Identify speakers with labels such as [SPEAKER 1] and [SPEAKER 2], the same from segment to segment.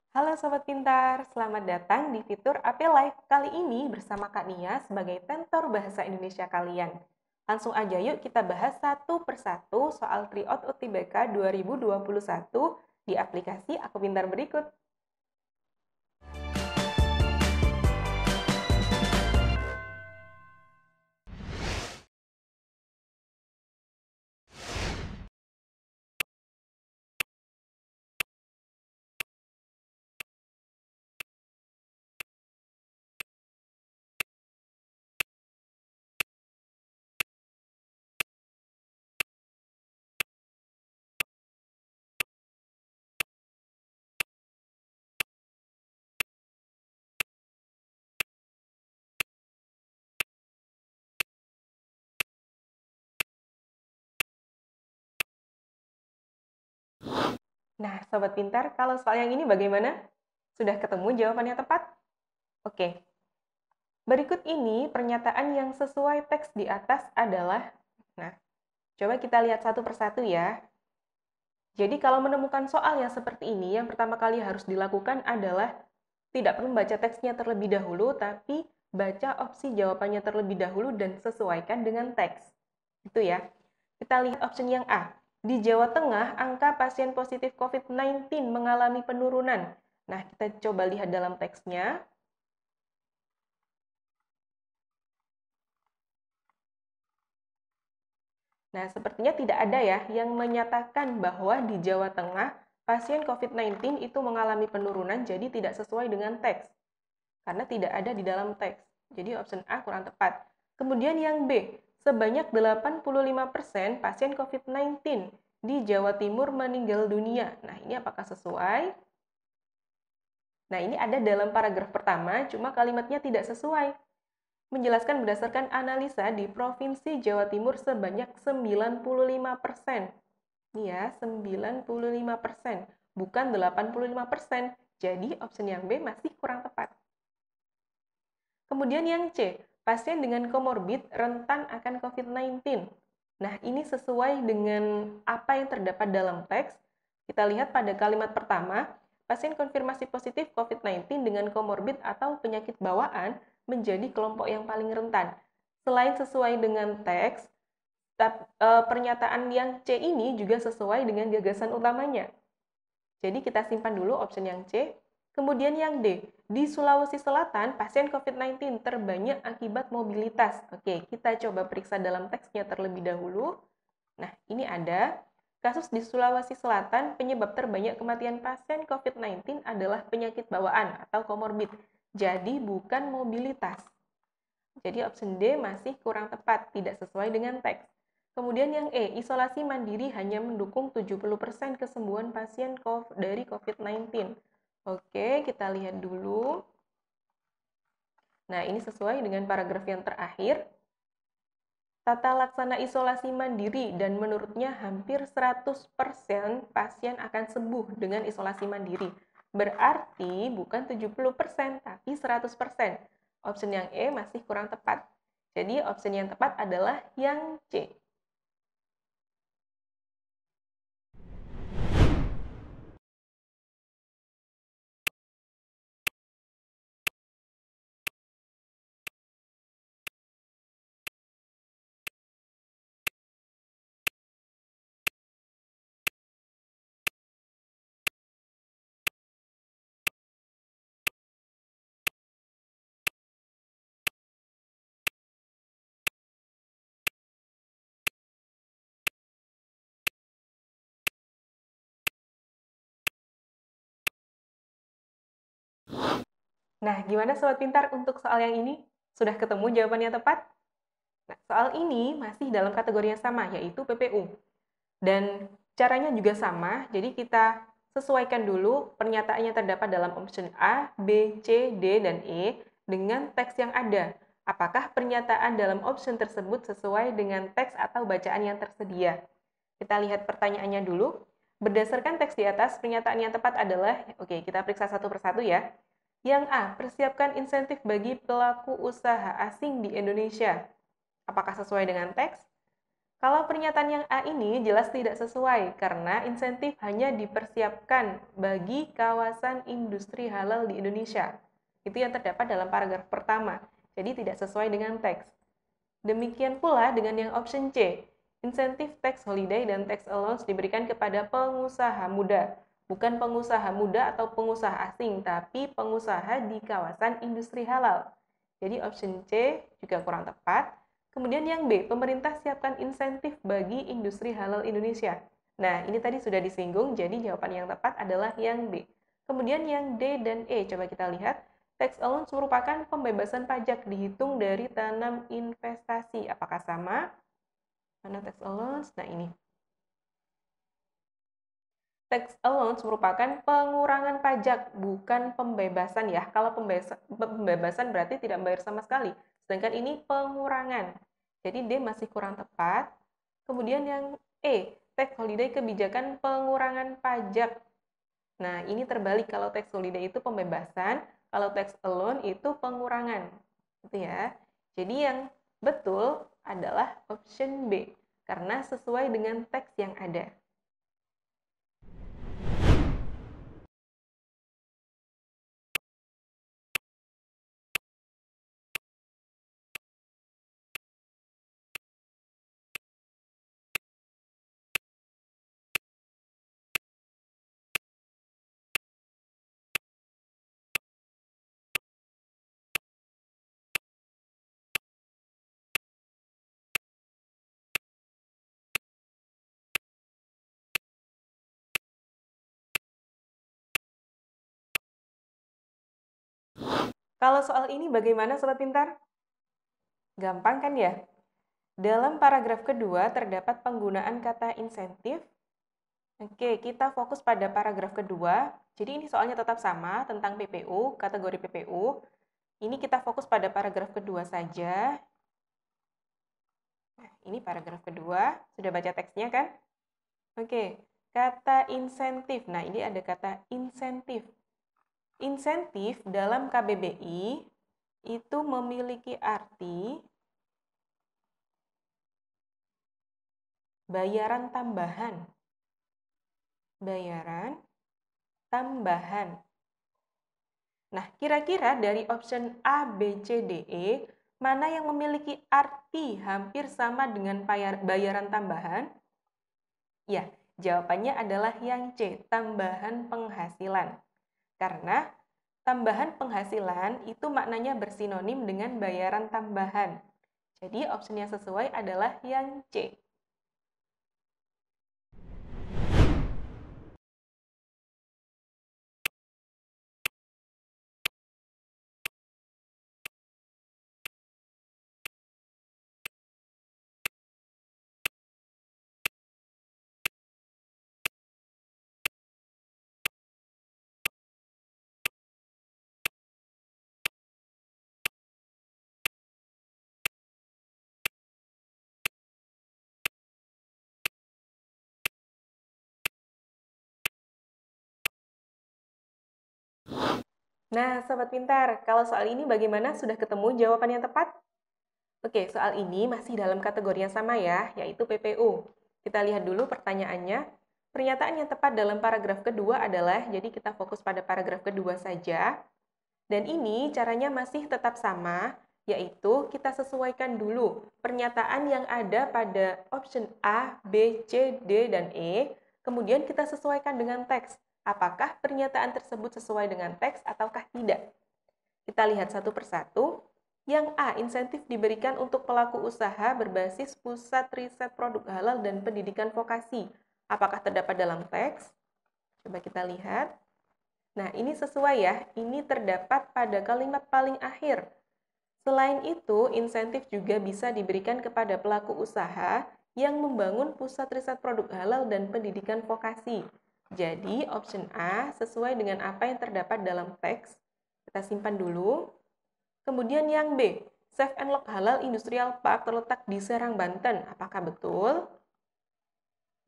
[SPEAKER 1] Halo Sobat Pintar, selamat datang di fitur AP Live. Kali ini bersama Kak Nia sebagai tentor bahasa Indonesia kalian. Langsung aja yuk kita bahas satu persatu soal Tryout UTBK 2021 di aplikasi Aku Pintar berikut. Nah, Sobat Pintar, kalau soal yang ini bagaimana? Sudah ketemu jawaban yang tepat? Oke. Berikut ini pernyataan yang sesuai teks di atas adalah, nah, coba kita lihat satu persatu ya. Jadi kalau menemukan soal yang seperti ini, yang pertama kali harus dilakukan adalah tidak perlu membaca teksnya terlebih dahulu, tapi baca opsi jawabannya terlebih dahulu dan sesuaikan dengan teks. Itu ya. Kita lihat option yang A. Di Jawa Tengah, angka pasien positif COVID-19 mengalami penurunan. Nah, kita coba lihat dalam teksnya. Nah, sepertinya tidak ada ya yang menyatakan bahwa di Jawa Tengah pasien COVID-19 itu mengalami penurunan, jadi tidak sesuai dengan teks. Karena tidak ada di dalam teks. Jadi option A kurang tepat. Kemudian yang B, sebanyak 85% pasien COVID-19 di Jawa Timur meninggal dunia. Nah, ini apakah sesuai? Nah, ini ada dalam paragraf pertama, cuma kalimatnya tidak sesuai. Menjelaskan berdasarkan analisa di Provinsi Jawa Timur sebanyak 95%. Ini ya, 95%, bukan 85%. Jadi option yang B masih kurang tepat. Kemudian yang C, pasien dengan komorbid rentan akan COVID-19. Nah, ini sesuai dengan apa yang terdapat dalam teks. Kita lihat pada kalimat pertama, pasien konfirmasi positif COVID-19 dengan komorbid atau penyakit bawaan menjadi kelompok yang paling rentan. Selain sesuai dengan teks, pernyataan yang C ini juga sesuai dengan gagasan utamanya. Jadi kita simpan dulu option yang C. Kemudian yang D, di Sulawesi Selatan pasien COVID-19 terbanyak akibat mobilitas. Oke, kita coba periksa dalam teksnya terlebih dahulu. Nah, ini ada kasus di Sulawesi Selatan penyebab terbanyak kematian pasien COVID-19 adalah penyakit bawaan atau komorbid. Jadi bukan mobilitas. Jadi option D masih kurang tepat, tidak sesuai dengan teks. Kemudian yang E, isolasi mandiri hanya mendukung 70% kesembuhan pasien dari COVID-19. Oke, kita lihat dulu. Nah, ini sesuai dengan paragraf yang terakhir. Tata laksana isolasi mandiri dan menurutnya hampir 100% pasien akan sembuh dengan isolasi mandiri. Berarti bukan 70%, tapi 100%. Option yang E masih kurang tepat. Jadi option yang tepat adalah yang C. Nah, gimana Sobat Pintar untuk soal yang ini? Sudah ketemu jawaban yang tepat? Nah, soal ini masih dalam kategori yang sama, yaitu PPU. Dan caranya juga sama, jadi kita sesuaikan dulu pernyataan yang terdapat dalam option A, B, C, D, dan E dengan teks yang ada. Apakah pernyataan dalam option tersebut sesuai dengan teks atau bacaan yang tersedia? Kita lihat pertanyaannya dulu. Berdasarkan teks di atas, pernyataan yang tepat adalah, oke, kita periksa satu persatu ya. Yang A, persiapkan insentif bagi pelaku usaha asing di Indonesia. Apakah sesuai dengan teks? Kalau pernyataan yang A ini jelas tidak sesuai karena insentif hanya dipersiapkan bagi kawasan industri halal di Indonesia. Itu yang terdapat dalam paragraf pertama, jadi tidak sesuai dengan teks. Demikian pula dengan yang option C, insentif tax holiday dan tax allowance diberikan kepada pengusaha muda. Bukan pengusaha muda atau pengusaha asing, tapi pengusaha di kawasan industri halal. Jadi option C juga kurang tepat. Kemudian yang B, pemerintah siapkan insentif bagi industri halal Indonesia. Nah, ini tadi sudah disinggung, jadi jawaban yang tepat adalah yang B. Kemudian yang D dan E, coba kita lihat. Tax allowance merupakan pembebasan pajak dihitung dari tanam investasi. Apakah sama? Mana tax allowance? Nah, ini. Tax allowance merupakan pengurangan pajak, bukan pembebasan ya. Kalau pembebasan berarti tidak membayar sama sekali. Sedangkan ini pengurangan. Jadi D masih kurang tepat. Kemudian yang E, tax holiday kebijakan pengurangan pajak. Nah, ini terbalik, kalau tax holiday itu pembebasan, kalau tax allowance itu pengurangan. Gitu ya. Jadi yang betul adalah option B, karena sesuai dengan teks yang ada. Kalau soal ini bagaimana Sobat Pintar? Gampang kan ya? Dalam paragraf kedua terdapat penggunaan kata insentif. Oke, kita fokus pada paragraf kedua. Jadi ini soalnya tetap sama tentang PPU, kategori PPU. Ini kita fokus pada paragraf kedua saja. Nah, ini paragraf kedua. Sudah baca teksnya kan? Oke, kata insentif. Nah, ini ada kata insentif. Insentif dalam KBBI itu memiliki arti bayaran tambahan. Bayaran tambahan. Nah, kira-kira dari option A, B, C, D, E, mana yang memiliki arti hampir sama dengan bayaran tambahan? Ya, jawabannya adalah yang C, tambahan penghasilan. Karena tambahan penghasilan itu maknanya bersinonim dengan bayaran tambahan. Jadi option yang sesuai adalah yang C. Nah, Sobat Pintar, kalau soal ini bagaimana? Sudah ketemu jawaban yang tepat? Oke, soal ini masih dalam kategori yang sama ya, yaitu PPU. Kita lihat dulu pertanyaannya. Pernyataan yang tepat dalam paragraf kedua adalah, jadi kita fokus pada paragraf kedua saja. Dan ini caranya masih tetap sama, yaitu kita sesuaikan dulu pernyataan yang ada pada option A, B, C, D, dan E, kemudian kita sesuaikan dengan teks. Apakah pernyataan tersebut sesuai dengan teks ataukah tidak? Kita lihat satu persatu. Yang A, insentif diberikan untuk pelaku usaha berbasis pusat riset produk halal dan pendidikan vokasi. Apakah terdapat dalam teks? Coba kita lihat. Nah, ini sesuai ya. Ini terdapat pada kalimat paling akhir. Selain itu, insentif juga bisa diberikan kepada pelaku usaha yang membangun pusat riset produk halal dan pendidikan vokasi. Jadi, option A sesuai dengan apa yang terdapat dalam teks. Kita simpan dulu. Kemudian yang B, Safe and Lock Halal Industrial Park terletak di Serang, Banten. Apakah betul?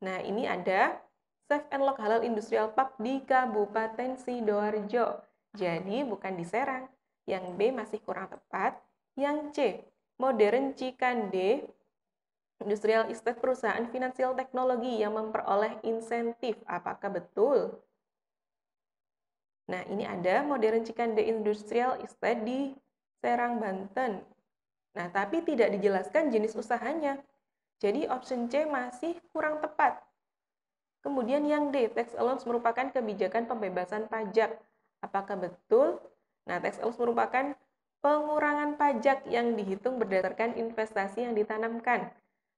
[SPEAKER 1] Nah, ini ada Safe and Lock Halal Industrial Park di Kabupaten Sidoarjo. Jadi, bukan di Serang. Yang B masih kurang tepat. Yang C, Modern Cikande Industrial estate perusahaan finansial teknologi yang memperoleh insentif. Apakah betul? Nah, ini ada Modern Cikande Industrial Estate di Serang, Banten. Nah, tapi tidak dijelaskan jenis usahanya. Jadi option C masih kurang tepat. Kemudian yang D, tax allowance merupakan kebijakan pembebasan pajak. Apakah betul? Nah, tax allowance merupakan pengurangan pajak yang dihitung berdasarkan investasi yang ditanamkan.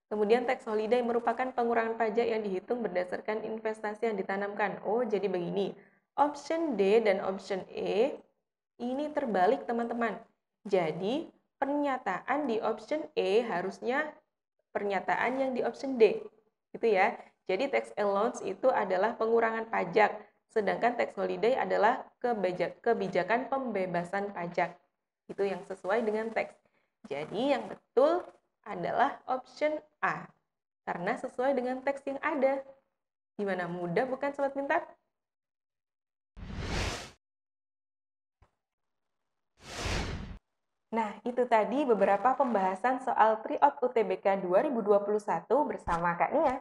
[SPEAKER 1] Kemudian tax holiday merupakan pengurangan pajak yang dihitung berdasarkan investasi yang ditanamkan. Oh, jadi begini. Option D dan option E ini terbalik, teman-teman. Jadi, pernyataan di option E harusnya pernyataan yang di option D. Gitu ya. Jadi tax allowance itu adalah pengurangan pajak, sedangkan tax holiday adalah kebijakan pembebasan pajak. Itu yang sesuai dengan teks. Jadi yang betul adalah option A, karena sesuai dengan teks yang ada. Gimana, mudah bukan Sobat Pintar? Nah, itu tadi beberapa pembahasan soal Tryout UTBK 2021 bersama Kak Nia.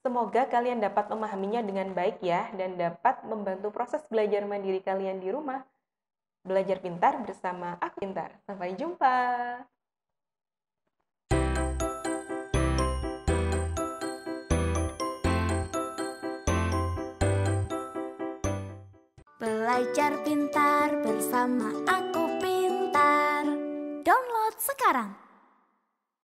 [SPEAKER 1] Semoga kalian dapat memahaminya dengan baik ya, dan dapat membantu proses belajar mandiri kalian di rumah. Belajar pintar bersama Aku Pintar. Sampai jumpa!
[SPEAKER 2] Belajar pintar bersama Aku Pintar. Download sekarang.